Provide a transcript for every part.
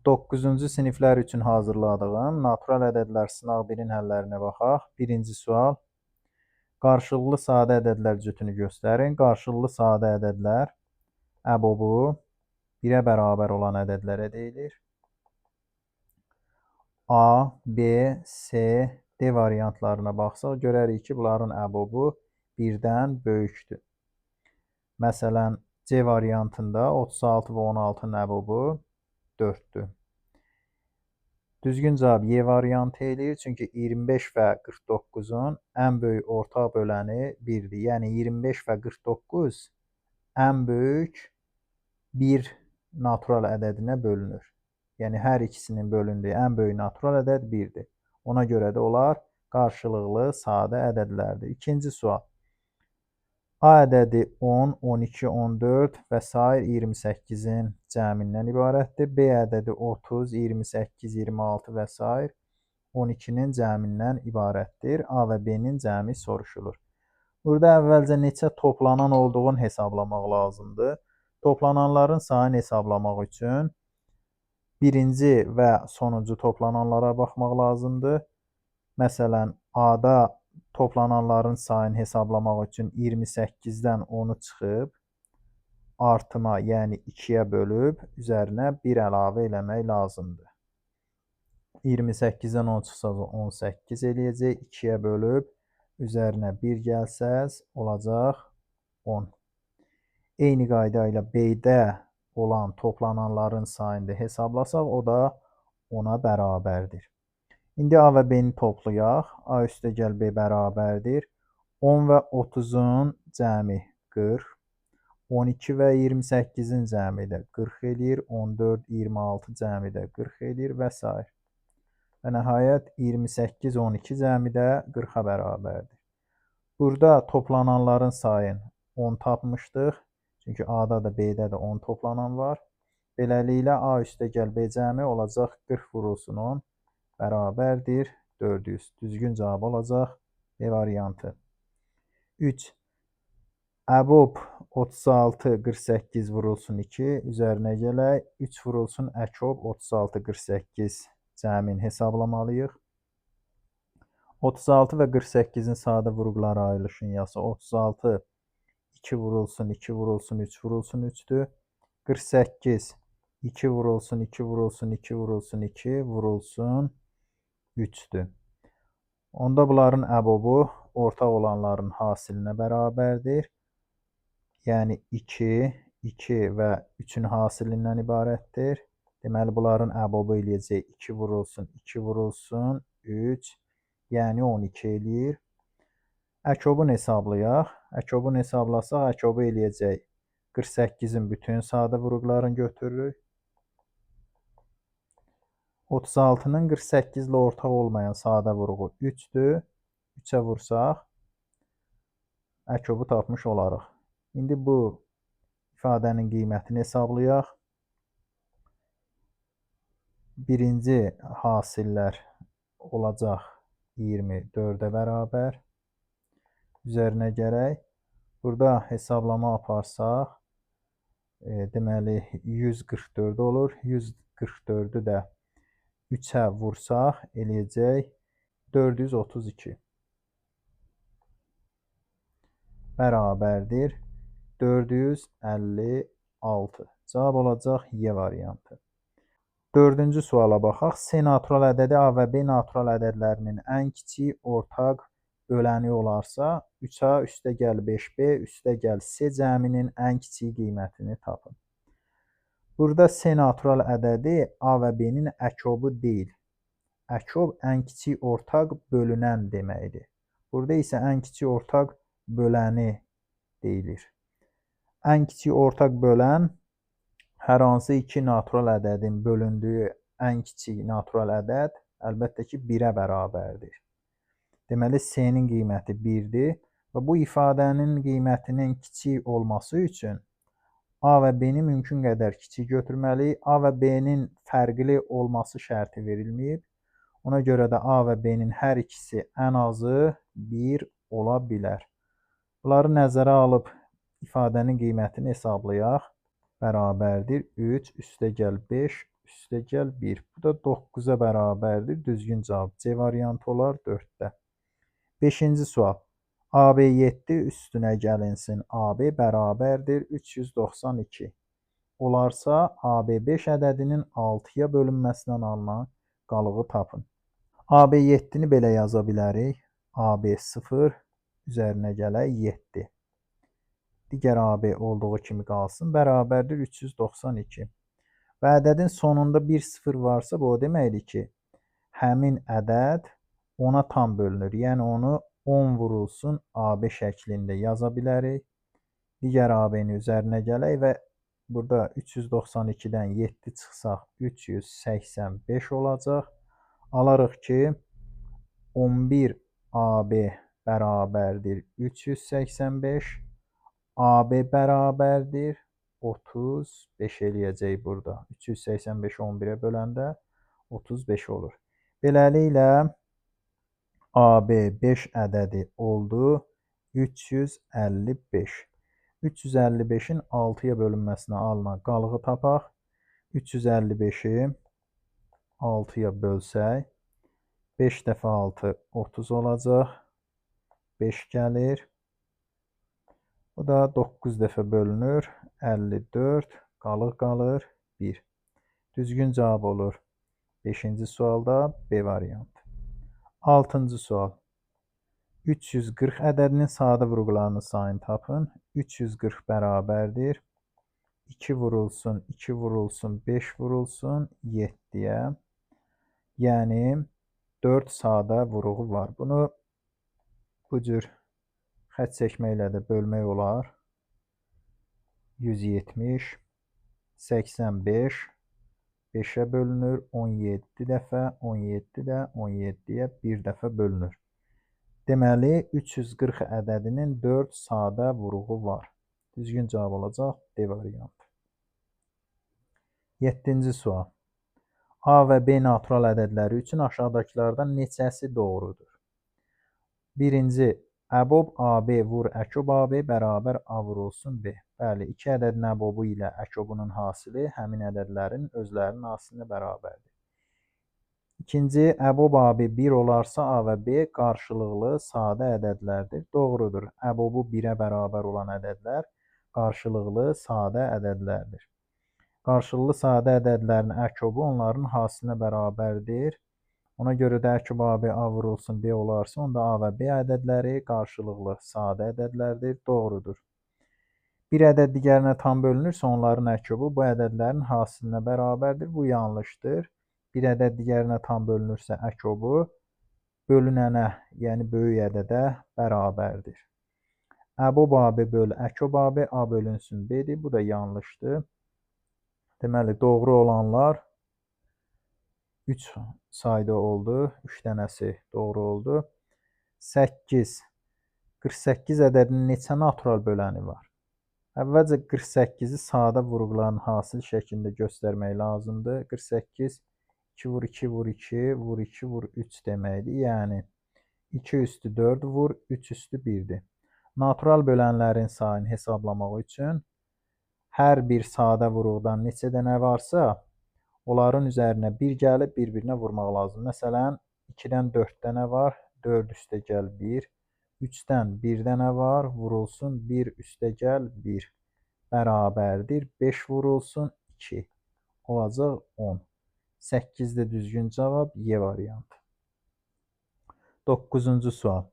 9-cu siniflər üçün hazırladığım natural ədədlər sınaq 1-in həllərinə baxaq. Birinci sual. Qarşılıqlı sadə ədədlər cütünü göstərin. Qarşılıqlı sadə ədədlər əbobu 1-ə bərabər olan ədədlərə deyilir. A, B, C, D variantlarına baxsaq, görərik ki, bunların əbobu 1-dən böyükdür. Məsələn, C variantında 36 və 16-nın əbobu 4-dür. Düzgün cavab Y variantı eləyir, çünki 25 və 49-un ən böyük ortaq böləni 1-dir. Yəni 25 və 49 ən böyük 1 natural ədədinə bölünür. Yəni hər ikisinin bölündüyü ən böyük natural ədəd 1-dir. Ona görə də onlar qarşılıqlı sadə ədədlərdir. İkinci sual. A ədədi 10, 12, 14 və s. 28-in cəmindən ibarətdir. B ədədi 30, 28, 26 və s. 12-nin cəmindən ibarətdir. A və B-nin cəmi soruşulur. Burada əvvəlcə neçə toplanan olduğunu hesablamaq lazımdır. Toplananların sayını hesablamaq üçün birinci və sonuncu toplananlara baxmaq lazımdır. Məsələn, A-da toplananların sayını hesablamaq üçün 28-dən 10-u çıxıb, artıma, yəni 2-yə bölüb, üzərinə 1 əlavə eləmək lazımdır. 28-dən 10 çıxsa 18 eləyəcək, 2-yə bölüb, üzərinə 1 gəlsəz, olacaq 10. Eyni qayda ilə B-də olan toplananların sayını da hesablasaq, o da 10-a bərabərdir. İndi A və B-ni toplayaq. A üstə gəl B bərabərdir. 10 və 30-un cəmi 40. 12 və 28-in cəmi də 40 eləyir. 14, 26 cəmi də 40 eləyir və s. Və nəhayət 28, 12 cəmi də 40-a bərabərdir. Burada toplananların sayını 10 tapmışdıq. Çünki A-da da B-də də 10 toplanan var. Beləliklə A üstə gəl B cəmi olacaq 40 vurulsun 10. Bərabərdir 400. Düzgün cavab olacaq B variantı. 3. Əbob 36, 48 vurulsun 2. Üzərinə gələk. 3 vurulsun əkob 36, 48 cəmin hesablamalıyıq. 36 və 48-in sadə vurğuları ayrılışın yası 36, 2 vurulsun 2 vurulsun 3 vurulsun 3-dür. 48, 2 vurulsun 2 vurulsun 2 vurulsun 2 vurulsun 3-dür. Onda bunların əbobu ortaq olanların hasilinə bərabərdir. Yəni 2, 2 və 3-ün hasilindən ibarətdir. Deməli, bunların əbobu eləyəcək 2 vurulsun 2 vurulsun 3, yəni 12 eləyir. Əkobun hesablayaq. Əkobun hesablasaq, əkobu eləyəcək 48-in bütün sadə vurğularını götürürük. 36-nın 48 ilə ortaq olmayan sadə vurğu 3-dür. 3-ə vursaq, əkobu tapmış olarıq. İndi bu ifadənin qiymətini hesablayaq. Birinci hasillər olacaq 24-ə bərabər. Üzərinə gələk. Burada hesablama aparsaq, deməli 144 olur. 144-ü də 3-ə vursaq, eləyəcək 432. Bərabərdir 456. Cavab olacaq Y variantı. 4-cü suala baxaq. C natural ədədi A və B natural ədədlərinin ən kiçik ortaq böləni olarsa, 3A üstə gəl 5B üstə gəl C cəminin ən kiçik qiymətini tapın. Burada C natural ədədi A və B-nin əkobu deyil. Əkob ən kiçik ortaq bölünən deməkdir. Burada isə ən kiçik ortaq böləni deyilir. Ən kiçik ortaq bölən hər hansı iki natural ədədin bölündüyü ən kiçik natural ədəd əlbəttə ki 1-ə bərabərdir. Deməli C-nin qiyməti 1-dir və bu ifadənin qiymətinin kiçik olması üçün A və B-ni mümkün qədər kiçik götürməliyik. A və B-nin fərqli olması şərti verilməyib. Ona görə də A və B-nin hər ikisi ən azı 1 ola bilər. Bunları nəzərə alıb ifadənin qiymətini hesablayaq. Bərabərdir 3 üstə gəl 5 üstəgəl 1. Bu da 9-a bərabərdir. Düzgün cavab C variantı olar 4-də. 5-ci sual. AB 7 üstünə gəlinsin. AB bərabərdir 392. Olarsa AB 5 ədədinin 6-ya bölünməsindən alınan qalığı tapın. AB 7-ni belə yaza bilərik. AB 0 üzərinə gələk 7. Digər AB olduğu kimi qalsın. Bərabərdir 392. Və ədədin sonunda 1 0 varsa bu o deməkdir ki, həmin ədəd 10-a tam bölünür. Yəni onu 10 vurulsun AB şəklində yaza bilərik. Digər AB-ni üzərinə gələk və burada 392-dən 7 çıxsaq 385 olacaq. Alarıq ki, 11 AB bərabərdir 385. AB bərabərdir 35 eləyəcək burada. 385 11-ə böləndə 35 olur. Beləliklə AB 5 ədədi oldu 355. 355-in 6-ya bölünməsinə alınan qalığı tapaq. 355-i 6-ya bölsək 5 dəfə 6 30 olacaq. 5 gəlir. Bu da 9 dəfə bölünür. 54. Qalıq qalır 1. Düzgün cavab olur 5-ci sualda B variantı. 6-cı sual. 340 ədədinin sadə vurğularının sayını tapın. 340 bərabərdir 2 vurulsun 2 vurulsun 5 vurulsun 7-yə. Yəni 4 sadə vurğu var. Bunu bu cür xətt çəkməklə də bölmək olar. 170 85 5-ə bölünür 17 dəfə 17 də 17-yə 1 dəfə bölünür. Deməli 340 ədədinin 4 sadə vurğu var. Düzgün cavab olacaq D variantı. 7-ci sual. A və B natural ədədləri üçün aşağıdakılardan neçəsi doğrudur? Birinci, əbob AB vur əkob AB bərabər A vurulsun B. Bəli, iki ədədin əbobu ilə əkobunun hasili həmin ədədlərin özlərinin hasilinə bərabərdir. İkinci, əbob AB 1 olarsa A və B qarşılıqlı sadə ədədlərdir. Doğrudur, əbobu 1-ə bərabər olan ədədlər qarşılıqlı sadə ədədlərdir. Qarşılıqlı sadə ədədlərin əkobu onların hasilinə bərabərdir. Ona görə də əkob AB A vurulsun B olarsa, onda A və B ədədləri qarşılıqlı sadə ədədlərdir. Doğrudur. Bir ədəd digərinə tam bölünürsə, onların əkobu bu ədədlərin hasilinə bərabərdir. Bu yanlışdır. Bir ədəd digərinə tam bölünürsə, əkobu bölünənə, yəni böyük ədədə bərabərdir. Əbob AB böl əkob AB, A bölünsün B-dir. Bu da yanlışdır. Deməli, doğru olanlar 3 sayda oldu. 3 dənəsi doğru oldu. 8. 48 ədədinin neçə natural böləni var? Əvvəlcə 48-i sadə vurğuların hasil şəklində göstərmək lazımdır. 48 2 vur 2 vur 2 vur 2 vur 3 deməkdir. Yəni 2 üstü 4 vur 3 üstü 1-dir. Natural bölənlərin sayını hesablamaq üçün hər bir sadə vurğudan neçə dənə varsa, onların üzərinə 1 gəlib bir-birinə vurmaq lazım. Məsələn, 2-dən 4 dənə var, 4 üstəgəl 1. 3-dən 1 dənə var, vurulsun 1 üstəgəl 1. Bərabərdir 5 vurulsun 2. Olacaq 10. 8-də düzgün cavab Y variantı. 9-cu sual.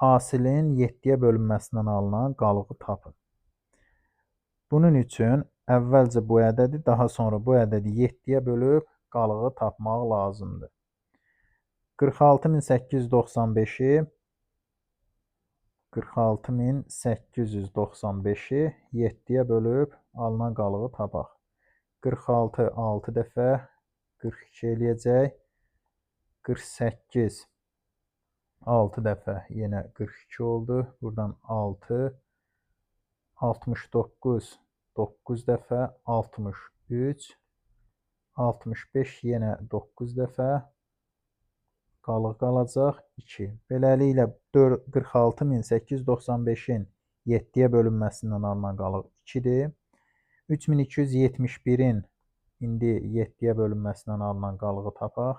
Hasilin 7-yə bölünməsindən alınan qalığı tapın. Bunun üçün əvvəlcə bu ədədi, daha sonra bu ədədi 7-yə bölüb qalığı tapmaq lazımdır. 46895-i 7-yə bölüb alınan qalığı tapaq. 46 6 dəfə 42 eləyəcək. 48 6 dəfə yenə 42 oldu. Buradan 6 69 9 dəfə 63 65 yenə 9 dəfə qalıq qalacaq 2. Beləliklə 46895-in 7-yə bölünməsindən alınan qalıq 2-dir. 3271-in İndi 7-yə bölünməsindən alınan qalığı tapaq.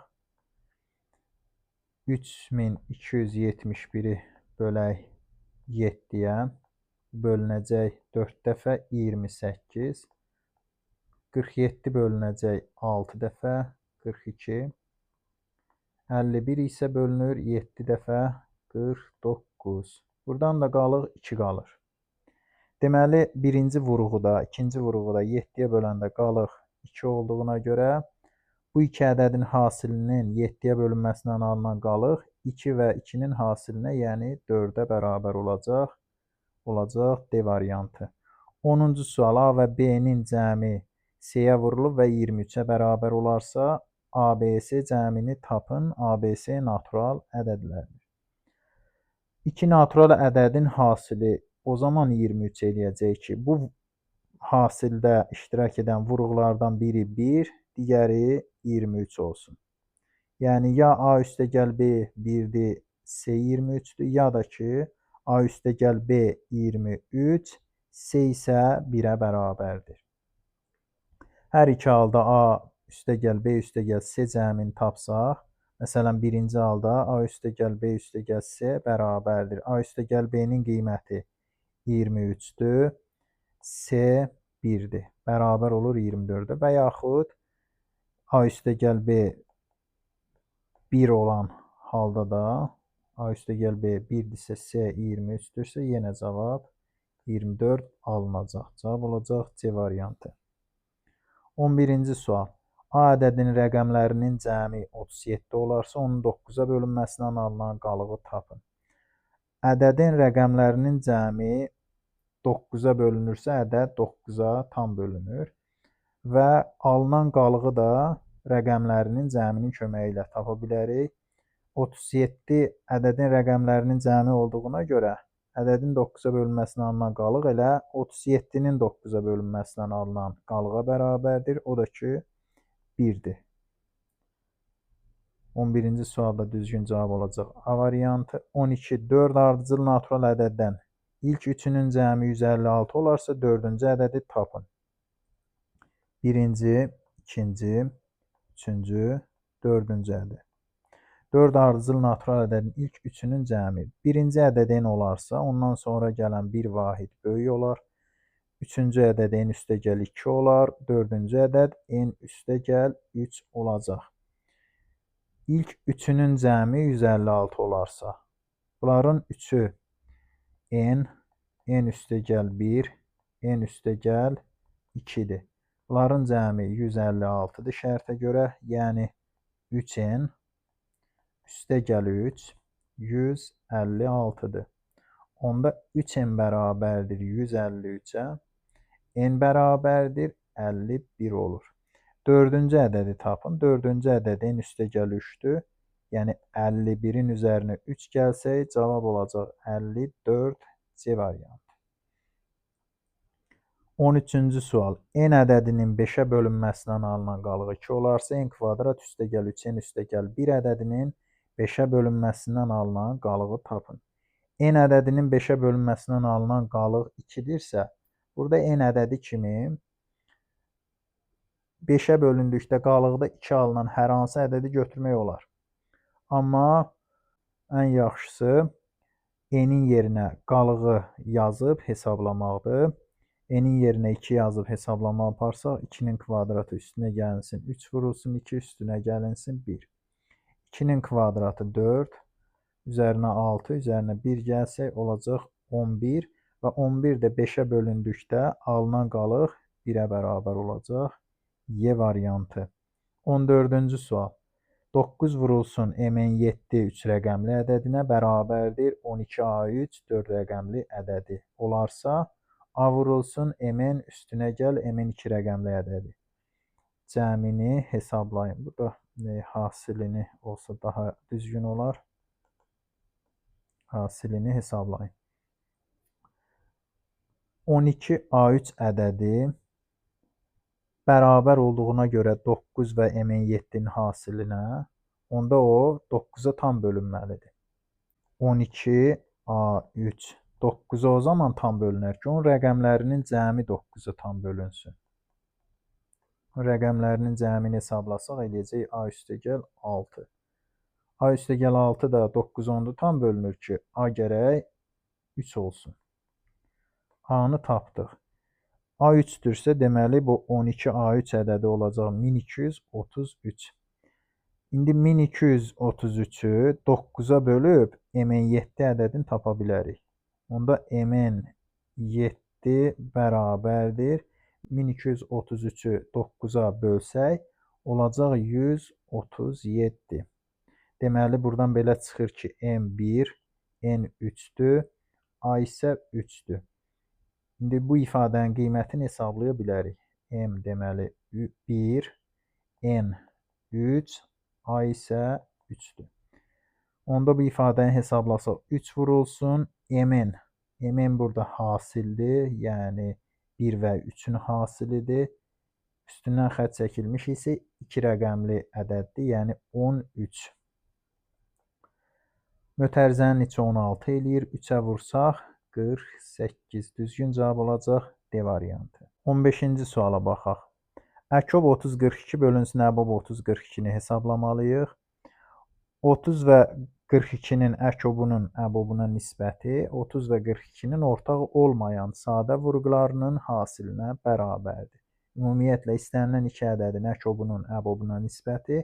3271-i bölək 7-yə bölünəcək 4 dəfə 28. 47 bölünəcək 6 dəfə 42. 51 isə bölünür 7 dəfə 49. Buradan da qalıq 2 qalır. Deməli, birinci vuruğuda, ikinci vuruğuda 7-yə böləndə qalıq 2 olduğuna görə bu iki ədədin hasilinin 7-yə bölünməsindən alınan qalıq 2 və 2-nin hasilinə, yəni 4-ə bərabər olacaq. D variantı. 10-cu sual A və B-nin cəmi C-yə vurulub və 23-ə bərabər olarsa, ABC cəmini tapın. ABC natural ədədlərdir. İki natural ədədin hasili o zaman 23 eləyəcək ki, bu hasildə iştirak edən vuruqlardan biri 1, digəri 23 olsun. Yəni, ya A üstəgəl B 1-dir, C 23-dür, ya da ki, A üstəgəl B 23, C isə 1-ə bərabərdir. Hər iki halda A üstəgəl B üstəgəl C cəmini tapsaq, məsələn, birinci halda A üstəgəl B üstəgəl C bərabərdir. A üstəgəl B-nin qiyməti 23-dür, C 1-dir. Bərabər olur 24-də və yaxud A üstəgəl B 1 olan halda da A üstəgəl B 1-dirsə, C 23-dürsə, yenə cavab 24 alınacaq. Cavab olacaq C variantı. 11-ci sual. A ədədinin rəqəmlərinin cəmi 37 olarsa, onun 9-a bölünməsindən alınan qalığı tapın. Ədədin rəqəmlərinin cəmi 9-a bölünürsə, ədəd 9-a tam bölünür və alınan qalığı da rəqəmlərinin cəminin köməyi ilə tapa bilərik. 37 ədədin rəqəmlərinin cəmi olduğuna görə ədədin 9-a bölünməsindən alınan qalıq elə 37-nin 9-a bölünməsindən alınan qalığa bərabərdir. O da ki, 1-dir. 11-ci sualda düzgün cavab olacaq A variantı. 12. 4 ardıcıl natural ədəddən ilk üçünün cəmi 156 olarsa, 4-cü ədədi tapın. Birinci, ikinci, üçüncü, 4-cü ədəd. 4 ardıcıl natural ədədin ilk üçünün cəmi. Birinci ədəd n olarsa, ondan sonra gələn bir vahid böyük olar. Üçüncü ədəd n üstəgəl 2 olar. Dördüncü ədəd n üstəgəl 3 olacaq. İlk üçünün cəmi 156 olarsa, bunların üçü n üstəgəl 1, n üstəgəl 2-dir. Bunların cəmi 156-dır şərtə görə, yəni 3n üstəgəl 3 156-dır. Onda 3n bərabərdir 153-ə, n bərabərdir 51 olur. Dördüncü ədədi tapın. Dördüncü ədəd n üstəgəl 3-dür. Yəni 51-in üzərinə 3 gəlsək, cavab olacaq 54 C variantı. 13-cü sual. N ədədinin 5-ə bölünməsindən alınan qalığı 2 olarsa, n kvadrat üstəgəl 3n üstəgəl 1 ədədinin 5-ə bölünməsindən alınan qalığı tapın. N ədədinin 5-ə bölünməsindən alınan qalıq 2-dirsə, burada n ədədi kimi 5-ə bölündükdə qalıqda 2 alınan hər hansı ədədi götürmək olar. Amma ən yaxşısı n-in yerinə qalığı yazıb hesablamaqdır. N-in yerinə 2 yazıb hesablama aparsaq, 2-nin kvadratı üstünə gəlinsin 3 vurulsun, 2 üstünə gəlinsin 1. 2-nin kvadratı 4, üzərinə 6, üzərinə 1 gəlsək olacaq 11 və 11 də 5-ə bölündükdə alınan qalıq 1-ə bərabər olacaq. Y variantı. 14-cü sual. 9 vurulsun mn7 3 rəqəmli ədədinə bərabərdir 12a3 4 rəqəmli ədədi olarsa, a vurulsun mn üstünə gəl mn2 rəqəmli ədədi. Cəmini hesablayın. Burada hasilini olsa daha düzgün olar. Hasilini hesablayın. 12a3 ədədi bərabər olduğuna görə 9 və mn7-nin hasilinə, onda o 9-a tam bölünməlidir. 12a3 9-a o zaman tam bölünər ki, onun rəqəmlərinin cəmi 9-a tam bölünsün. rəqəmlərinin cəmini hesablasaq eləyəcək A üstəgəl 6. A üstəgəl 6 da 9 10-da tam bölünür ki, A gərək 3 olsun. A-nı tapdıq. A 3-dürsə, deməli bu 12 A3 ədədi olacaq 1233. İndi 1233-ü 9-a bölüb MN7 ədədini tapa bilərik. Onda MN7 bərabərdir. 1233-ü 9-a bölsək, olacaq 137. Deməli, buradan belə çıxır ki, M1, N3-dür, A isə 3-dür. İndi bu ifadənin qiymətini hesablaya bilərik. M deməli 1, N 3, A isə 3-dür. Onda bu ifadəni hesablasaq 3 vurulsun MN. MN burada hasildir, yəni 1 və 3-ün hasilidir. Üstündən xətt çəkilmiş isə 2 rəqəmli ədəddir, yəni 13. Mötərizənin içi 16 eləyir. 3-ə vursaq 48. Düzgün cavab olacaq D variantı. 15-ci suala baxaq. Əkob 30-42 bölünsün əbob 30-42-ni hesablamalıyıq. 30 və 42-nin əkobunun əbobuna nisbəti 30 və 42-nin ortaq olmayan sadə vurğularının hasilinə bərabərdir. Ümumiyyətlə, istənilən iki ədədin əkobunun əbobuna nisbəti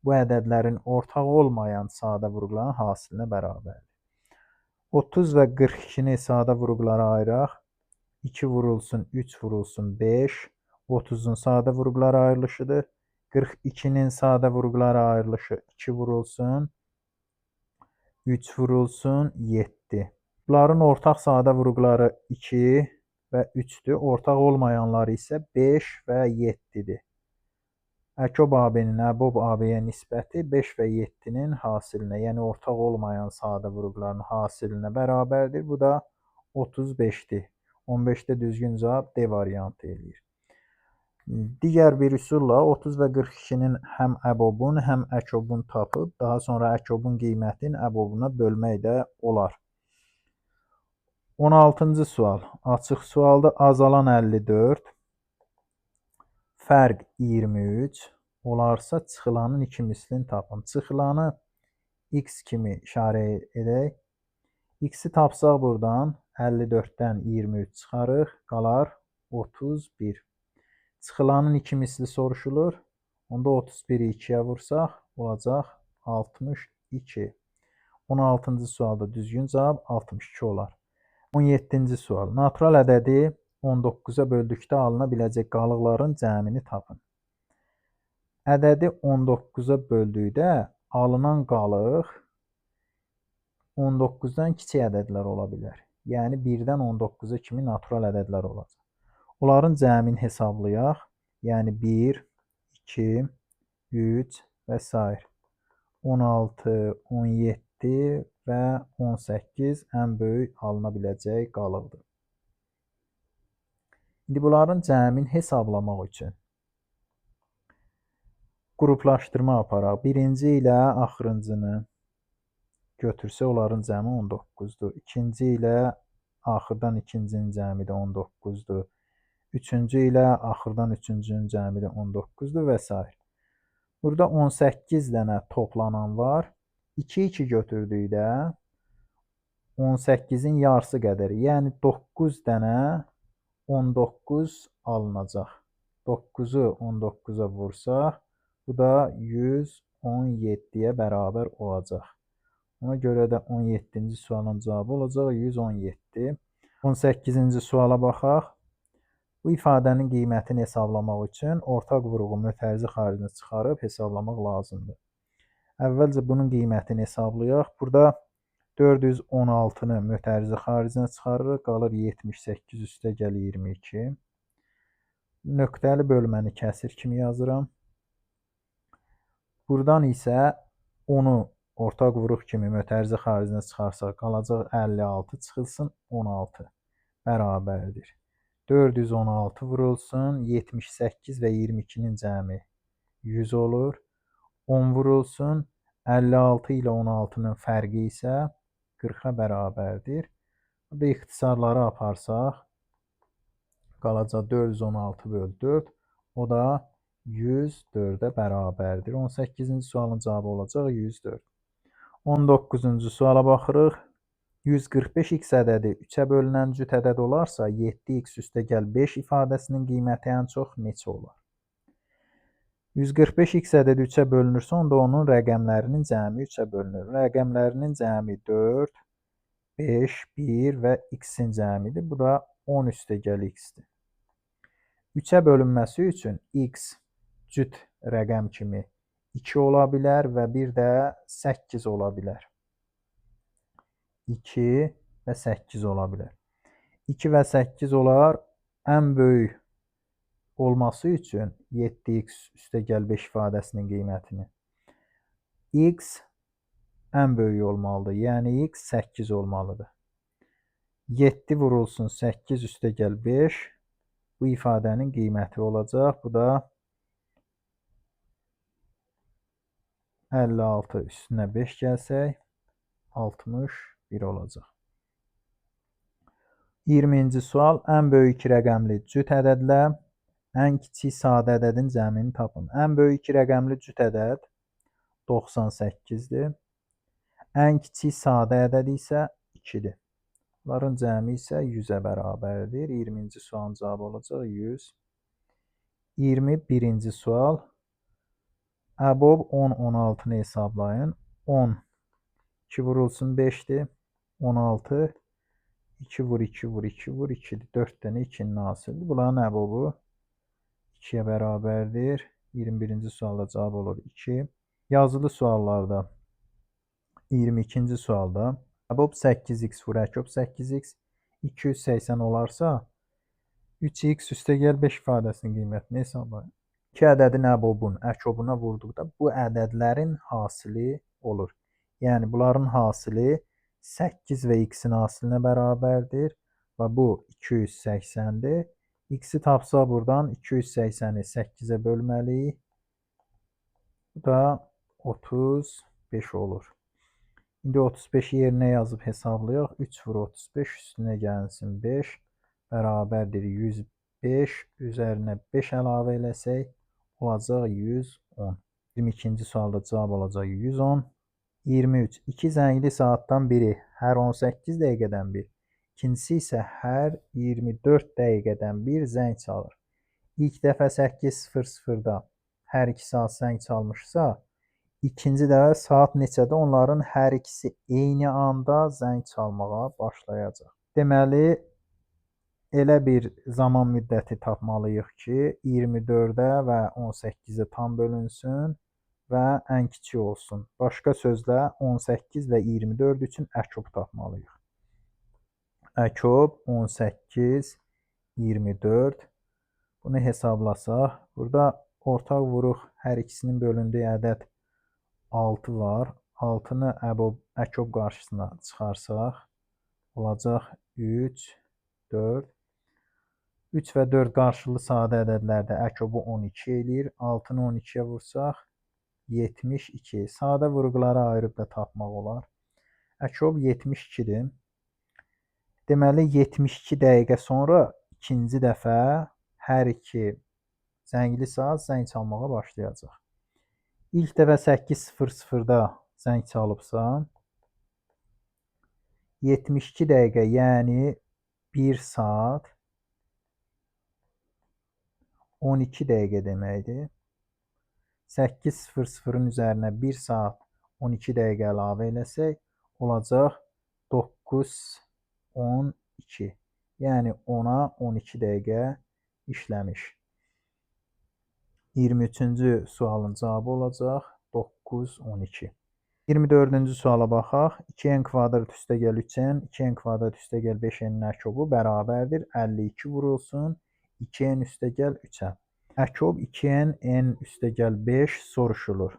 bu ədədlərin ortaq olmayan sadə vurğuların hasilinə bərabərdir. 30 və 42-ni sadə vurğulara ayıraq. 2 vurulsun, 3 vurulsun, 5. 30-un sadə vurğulara ayrılışıdır. 42-nin sadə vurğulara ayrılışı 2 vurulsun, 3 vurulsun, 7. Bunların ortaq sadə vurğuları 2 və 3-dür. Ortaq olmayanları isə 5 və 7-dir. Əkob AB-nin əbob AB-yə nisbəti 5 və 7-nin hasilinə, yəni ortaq olmayan sadə vurğuların hasilinə bərabərdir. Bu da 35-dir. 15-də düzgün cavab D variantı eləyir. Digər bir üsulla 30 və 42-nin həm əbobun, həm əkobun tapıb, daha sonra əkobun qiymətini əbobuna bölmək də olar. 16-cı sual. Açıq sualda azalan 54, fərq 23 olarsa çıxılanın iki mislini tapın. Çıxılanı x kimi işarə edək. X-i tapsaq buradan 54-dən 23 çıxarıq, qalar 31. Çıxılanın iki misli soruşulur. Onda 31-i 2-yə vursaq, olacaq 62. 16-cı sualda düzgün cavab 62 olar. 17-ci sual. Natural ədədi 19-a böldükdə alına biləcək qalıqların cəmini tapın. Ədədi 19-a böldükdə alınan qalıq 19-dan kiçik ədədlər ola bilər. Yəni 1-dən 19-a kimi natural ədədlər olacaq. Onların cəmini hesablayaq. Yəni 1, 2, 3 və s. 16, 17 və 18 ən böyük alına biləcək qalıqdır. İndi bunların cəmini hesablamaq üçün qruplaşdırma aparaq. Birinci ilə axırıncını götürsək, onların cəmi 19-dur. İkinci ilə axırdan ikincinin cəmi də 19-dur. Üçüncü ilə axırdan üçüncünün cəmi də 19-dur və s. Burada 18 dənə toplanan var. 2-2 götürdükdə 18-in yarısı qədər, yəni 9 dənə 19 alınacaq. 9-u 19-a vursaq, bu da 117-yə bərabər olacaq. Ona görə də 17-ci sualın cavabı olacaq 117. 18-ci suala baxaq. Bu ifadənin qiymətini hesablamaq üçün ortaq vurğu mötərizi xaricinə çıxarıb hesablamaq lazımdır. Əvvəlcə bunun qiymətini hesablayaq. Burada 416-nı mötərizi xaricinə çıxarırıq. Qalır 78 üstəgəl 22. Nöqtəli bölməni kəsir kimi yazıram. Buradan isə 10-u ortaq vuruq kimi mötərizi xaricinə çıxarsaq, qalacaq 56 çıxılsın 16 bərabərdir. 416 vurulsun, 78 və 22-nin cəmi 100 olur. 10 vurulsun, 56 ilə 16-nın fərqi isə 40-a bərabərdir. Burada ixtisarları aparsaq, qalacaq 416 bölü 4, o da 104'ə bərabərdir. 18-ci sualın cavabı olacaq 104. 19-cu suala baxırıq. 145 x ədədi 3-ə bölünən cüt ədəd olarsa, 7x üstəgəl 5 ifadəsinin qiyməti ən çox neçə olar? 145 x ədədi 3-ə bölünürsə, onda onun rəqəmlərinin cəmi 3-ə bölünür. Rəqəmlərinin cəmi 4, 5, 1 və x-in cəmidir. Bu da 10 üstəgəl x-dir. 3-ə bölünməsi üçün x cüt rəqəm kimi 2 ola bilər və bir də 8 ola bilər. 2 və 8 ola bilər. 2 və 8 olar. Ən böyük olması üçün 7x üstəgəl 5 ifadəsinin qiymətini x ən böyük olmalıdır. Yəni x 8 olmalıdır. 7 vurulsun 8 üstəgəl 5 bu ifadənin qiyməti olacaq. Bu da 56 üstünə 5 gəlsək 61 olacaq. 20-ci sual. Ən böyük iki rəqəmli cüt ədədlə ən kiçik sadə ədədin cəmini tapın. Ən böyük iki rəqəmli cüt ədəd 98-dir. Ən kiçik sadə ədəd isə 2-dir. Bunların cəmi isə 100-ə bərabərdir. 20-ci sualın cavabı olacaq 100. 21-ci sual. Əbob 10, 16-nı hesablayın. 10 2 vurulsun 5'dir. 16 2 vur 2 vur 2 vur 2'dir. 4 dənə 2'nin hasildir. Bunların əbobu 2'yə bərabərdir. 21-ci sualda cavab olur 2. Yazılı suallarda 22-ci sualda əbob 8x vur əkob 8x 280 olarsa 3x üstəgəl 5 ifadəsinin qiymətini hesablayın. 2 ədədin əbobun əkobuna vurduqda bu ədədlərin hasili olur. Yəni bunların hasili 8 və x-in hasilinə bərabərdir və bu 280-dir. X-i tapsa buradan 280-i 8-ə bölməliyik. Bu da 35 olur. İndi 35-i yerinə yazıb hesablayaq. 3 vur 35 üstünə gəlsin 5 bərabərdir 105. Üzərinə 5 əlavə eləsək olacaq 110. 22-ci sualda cavab olacaq 110. 23. İki zəngli saatdan biri hər 18 dəqiqədən bir, ikincisi isə hər 24 dəqiqədən bir zəng çalır. İlk dəfə 8:00-da hər iki saat zəng çalmışsa, ikinci dəfə saat neçədə onların hər ikisi eyni anda zəng çalmağa başlayacaq. Deməli, elə bir zaman müddəti tapmalıyıq ki, 24-ə və 18-ə tam bölünsün və ən kiçik olsun. Başqa sözlə 18 və 24 üçün əkob tapmalıyıq. Əkob 18, 24. Bunu hesablasaq, burada ortaq vuruq hər ikisinin bölündüyü ədəd 6 var. 6-nı əkob qarşısına çıxarsaq, olacaq 3, 4. 3 və 4 qarşılı sadə ədədlərdə əkobu 12 eləyir. 6-nı 12-yə vursaq, 72. Sadə vurğuları ayırıb da tapmaq olar. Əkob 72-dir. Deməli, 72 dəqiqə sonra ikinci dəfə hər iki zəngli saat zəng çalmağa başlayacaq. İlk dəfə 8:00-da zəng çalıbsa, 72 dəqiqə, yəni 1 saat 12 dəqiqə deməkdir. 8:00-ın üzərinə 1 saat 12 dəqiqə əlavə eləsək, olacaq 9:12. Yəni 10-a 12 dəqiqə işləmiş. 23-cü sualın cavabı olacaq 9:12. 24-cü suala baxaq. 2n kvadrat üstəgəl 3n, 2n kvadrat üstəgəl 5n-in əkobu bərabərdir 52 vurulsun 2n üstəgəl 3-ə. Əkob 2n n üstəgəl 5 soruşulur.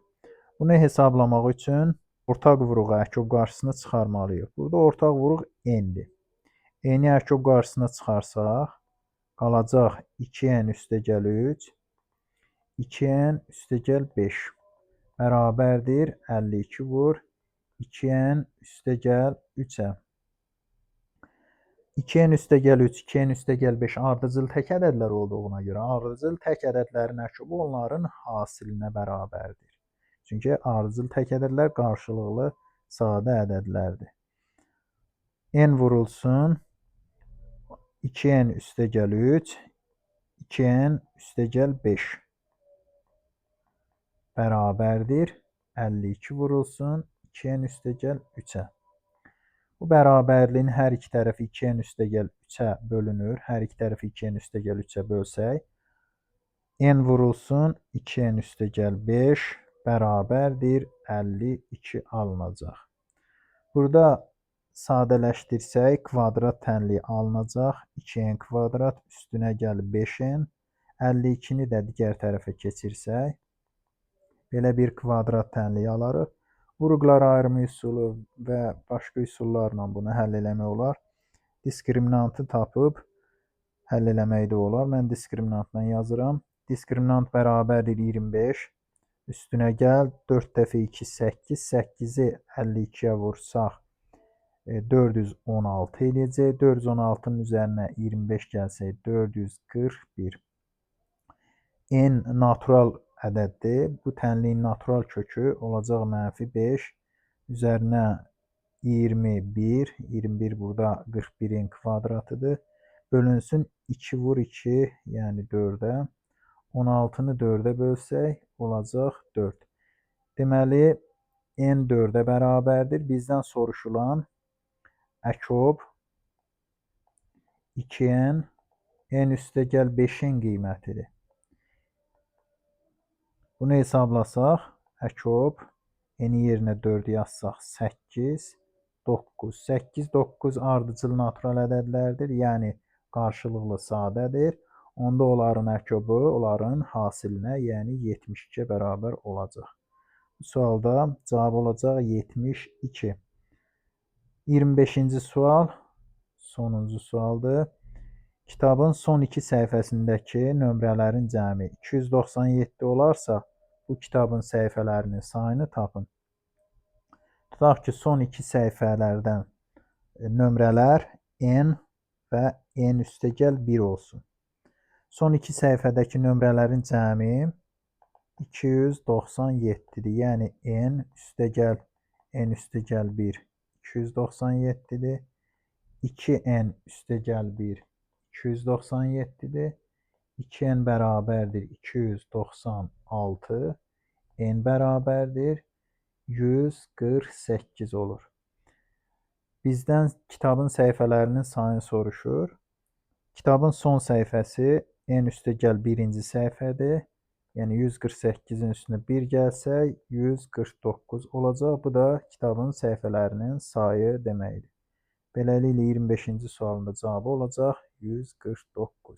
Bunu hesablamaq üçün ortaq vuruğu əkob qarşısına çıxarmalıyıq. Burada ortaq vuruq n-dir. N-i əkob qarşısına çıxarsaq, qalacaq 2n üstəgəl 3, 2n üstəgəl 5 bərabərdir 52 vur 2n üstəgəl 3-ə. 2n üstəgəl 3, 2n üstəgəl 5 ardıcıl tək ədədlər olduğuna görə ardıcıl tək ədədlərin əkubu onların hasilinə bərabərdir. Çünki ardıcıl tək ədədlər qarşılıqlı sadə ədədlərdir. N vurulsun 2n üstəgəl 3, 2n üstəgəl 5 bərabərdir 52 vurulsun 2n üstəgəl 3-ə. Bu bərabərliyin hər iki tərəfi 2n üstəgəl 3-ə bölünür. Hər iki tərəfi 2n üstəgəl 3-ə bölsək, n vurulsun 2n üstəgəl 5 bərabərdir 52 alınacaq. Burada sadələşdirsək, kvadrat tənliyi alınacaq. 2n kvadrat üstünə gəl 5n. 52-ni də digər tərəfə keçirsək, belə bir kvadrat tənliyi alarıq. Vuruqlar ayrımı üsulu və başqa üsullarla bunu həll eləmək olar. Diskriminantı tapıb həll eləmək də olar. Mən diskriminantla yazıram. Diskriminant bərabərdir 25. Üstünə gəl 4 dəfə 2 8. 8-i 52-yə vursaq 416 eləyəcək. 416-nın üzərinə 25 gəlsək 441. N natural ədəddir. Bu tənliyin natural kökü olacaq -5. Üzərinə 21. 21 burada 41-in kvadratıdır. Bölünsün 2 vur 2, yəni 4-ə. 16-nı 4-ə bölsək olacaq 4. Deməli, n 4-ə bərabərdir. Bizdən soruşulan əkob 2n, n üstəgəl 5-in qiymətidir. Bunu hesablasaq, əkob n-i yerinə 4 yazsaq 8, 9. 8, 9 ardıcıl natural ədədlərdir, yəni qarşılıqlı sadədir. Onda onların əkobu onların hasilinə, yəni 72-yə bərabər olacaq. Bu sualda cavab olacaq 72. 25-ci sual sonuncu sualdır. Kitabın son 2 səhifəsindəki nömrələrin cəmi 297 olarsa, bu kitabın səhifələrinin sayını tapın. Tutaq ki, son 2 səhifələrdən nömrələr n və n üstəgəl 1 olsun. Son 2 səhifədəki nömrələrin cəmi 297-dir. Yəni n üstəgəl 1 297-dir. 2n üstəgəl 1 297-dir. 2n bərabərdir 296. N bərabərdir 148 olur. Bizdən kitabın səhifələrinin sayını soruşur. Kitabın son səhifəsi n üstəgəl 1-ci səhifədir. Yəni 148-in üstünə 1 gəlsək 149 olacaq. Bu da kitabın səhifələrinin sayı deməkdir. Beləliklə 25-ci sualın da cavabı olacaq 149.